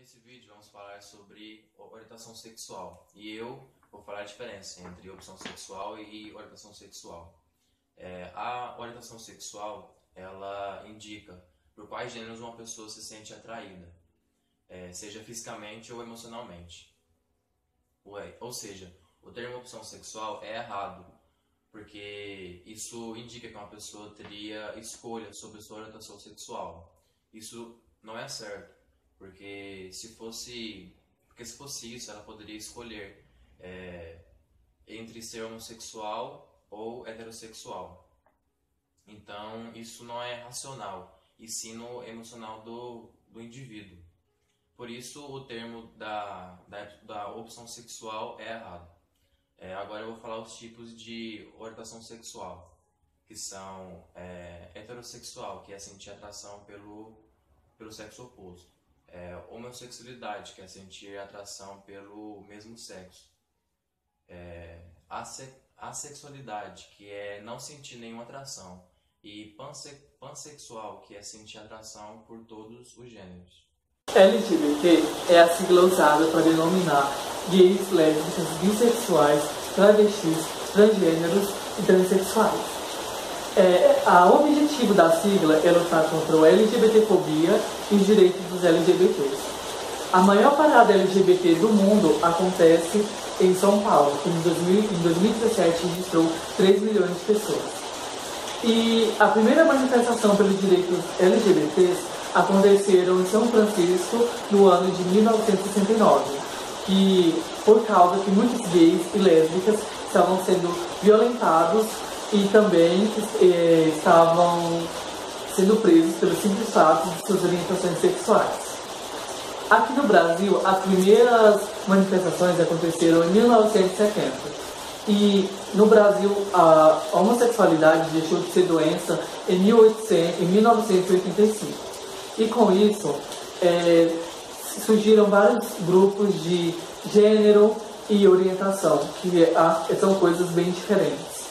Nesse vídeo vamos falar sobre orientação sexual e eu vou falar a diferença entre opção sexual e orientação sexual. A orientação sexual, ela indica por quais gêneros uma pessoa se sente atraída, seja fisicamente ou emocionalmente. Ou seja, o termo opção sexual é errado, porque isso indica que uma pessoa teria escolha sobre sua orientação sexual. Isso não é certo. Porque se fosse isso, ela poderia escolher entre ser homossexual ou heterossexual. Então, isso não é racional, e sim no emocional do indivíduo. Por isso, o termo da opção sexual é errado. Agora eu vou falar os tipos de orientação sexual, que são heterossexual, que é sentir atração pelo sexo oposto. Homossexualidade, que é sentir atração pelo mesmo sexo. Assexualidade, que é não sentir nenhuma atração. E pansexual, que é sentir atração por todos os gêneros. LGBT é a sigla usada para denominar gays, lésbicas, bissexuais, travestis, transgêneros e transexuais. O objetivo da sigla é lutar contra a LGBTfobia e os direitos dos LGBTs. A maior parada LGBT do mundo acontece em São Paulo, que em 2017 registrou 3 milhões de pessoas. E a primeira manifestação pelos direitos LGBTs aconteceram em São Francisco no ano de 1969, e por causa que muitos gays e lésbicas estavam sendo violentados e também estavam sendo presos pelo simples fato de suas orientações sexuais. Aqui no Brasil, as primeiras manifestações aconteceram em 1970. E no Brasil, a homossexualidade deixou de ser doença em 1985. E com isso, surgiram vários grupos de gênero e orientação, que são coisas bem diferentes.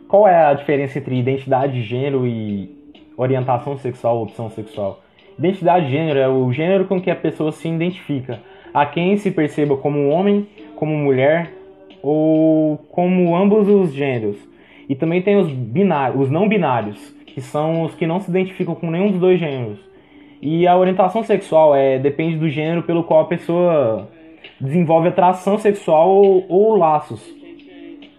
Qual é a diferença entre identidade de gênero e orientação sexual ou opção sexual? Identidade de gênero é o gênero com que a pessoa se identifica, a quem se perceba como homem, como mulher ou como ambos os gêneros. E também tem os não binários, que são os que não se identificam com nenhum dos dois gêneros. E a orientação sexual depende do gênero pelo qual a pessoa desenvolve atração sexual ou laços.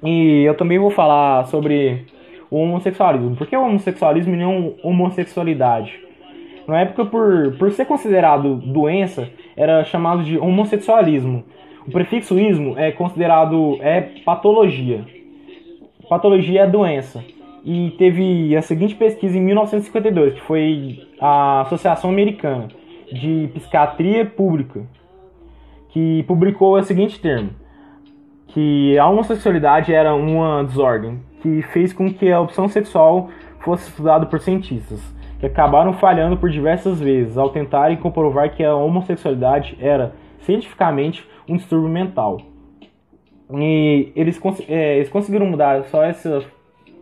E eu também vou falar sobre o homossexualismo. Por que o homossexualismo e não homossexualidade? Na época, por ser considerado doença, era chamado de homossexualismo. O prefixo ismo é considerado patologia. Patologia é doença. E teve a seguinte pesquisa em 1952, que foi a Associação Americana de Psiquiatria Pública, que publicou o seguinte termo: que a homossexualidade era uma desordem que fez com que a opção sexual fosse estudada por cientistas, que acabaram falhando por diversas vezes ao tentarem comprovar que a homossexualidade era cientificamente um distúrbio mental. E eles conseguiram mudar só essa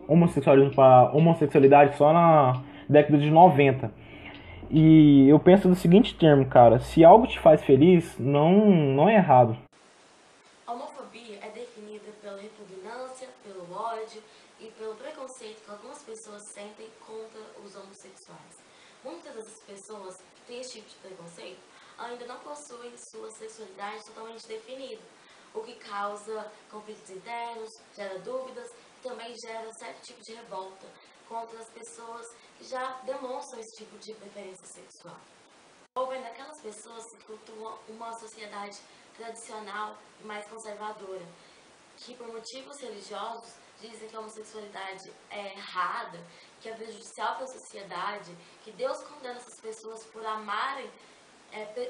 homossexualismo para homossexualidade só na década de 90. E eu penso do seguinte termo, cara: se algo te faz feliz, não é errado. A homofobia é definida pela repugnância, pelo ódio e pelo preconceito que algumas pessoas sentem contra os homossexuais. Muitas dessas pessoas que têm esse tipo de preconceito ainda não possuem sua sexualidade totalmente definida, o que causa conflitos internos, gera dúvidas e também gera certo tipo de revolta contra as pessoas que já demonstram esse tipo de preferência sexual. Houve daquelas pessoas que cultuam uma sociedade tradicional e mais conservadora, que por motivos religiosos dizem que a homossexualidade é errada, que é prejudicial para a sociedade, que Deus condena essas pessoas por amarem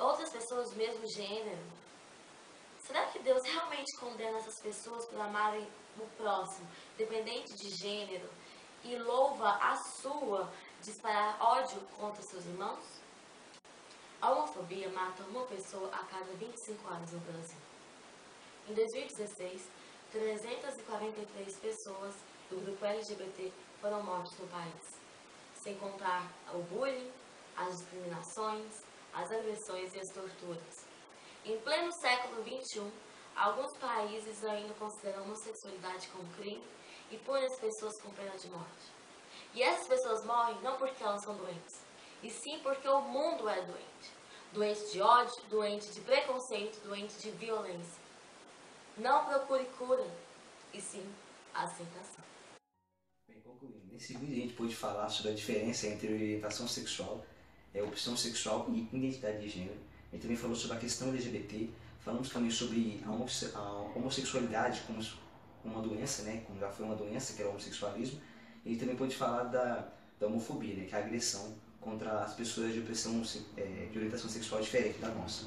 outras pessoas do mesmo gênero. Será que Deus realmente condena essas pessoas por amarem o próximo, dependente de gênero, e louva a sua disparar ódio contra seus irmãos? A homofobia mata uma pessoa a cada 25 anos no Brasil. Em 2016, 343 pessoas do grupo LGBT foram mortas no país, sem contar o bullying, as discriminações, as agressões e as torturas. Em pleno século XXI, alguns países ainda consideram a homossexualidade como crime e põem as pessoas com pena de morte. E essas pessoas morrem não porque elas são doentes, e sim porque o mundo é doente. Doente de ódio, doente de preconceito, doente de violência. Não procure cura, e sim aceitação. Bem, concluindo, nesse vídeo a gente pôde falar sobre a diferença entre orientação sexual, opção sexual e identidade de gênero. A gente também falou sobre a questão LGBT, falamos também sobre a homossexualidade como uma doença, né, como já foi uma doença, que era o homossexualismo. E a gente também pôde falar da homofobia, né, que é a agressão contra as pessoas de orientação sexual diferente da nossa.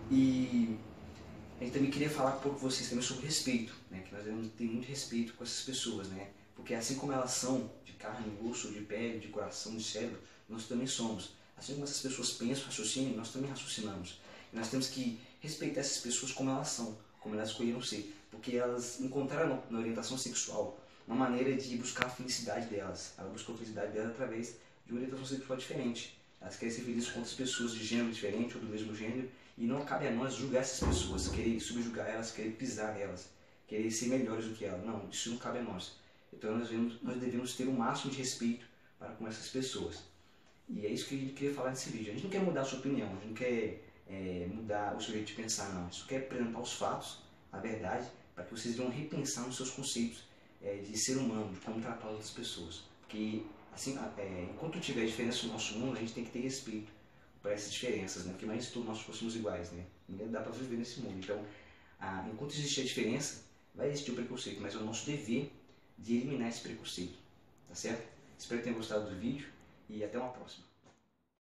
E a gente também queria falar um pouco com vocês também sobre respeito, né, que nós devemos ter muito respeito com essas pessoas, né, porque assim como elas são de carne, osso, de pele, de coração, de cérebro, nós também somos. Assim como essas pessoas pensam, raciocinam, nós também raciocinamos. E nós temos que respeitar essas pessoas como elas são, como elas escolheram ser, porque elas encontraram na orientação sexual uma maneira de buscar a felicidade delas. Ela buscou a felicidade delas através de uma orientação sexual diferente. Elas querem ser felizes com outras pessoas de gênero diferente ou do mesmo gênero, e não cabe a nós julgar essas pessoas, querer subjugar elas, querer pisar nelas, querer ser melhores do que elas. Não, isso não cabe a nós. Então nós devemos ter o máximo de respeito para com essas pessoas. E é isso que a gente queria falar nesse vídeo. A gente não quer mudar a sua opinião, a gente não quer mudar o seu jeito de pensar, não. A gente só quer apresentar os fatos, a verdade, para que vocês venham repensar nos seus conceitos de ser humano, de como tratar outras pessoas. Porque assim, enquanto tiver diferença no nosso mundo, a gente tem que ter respeito para essas diferenças, né? Porque imagina se todos nós fôssemos iguais, né? Ninguém dá para viver nesse mundo. Então, enquanto existir a diferença, vai existir o preconceito, mas é o nosso dever de eliminar esse preconceito, tá certo? Espero que tenham gostado do vídeo e até uma próxima.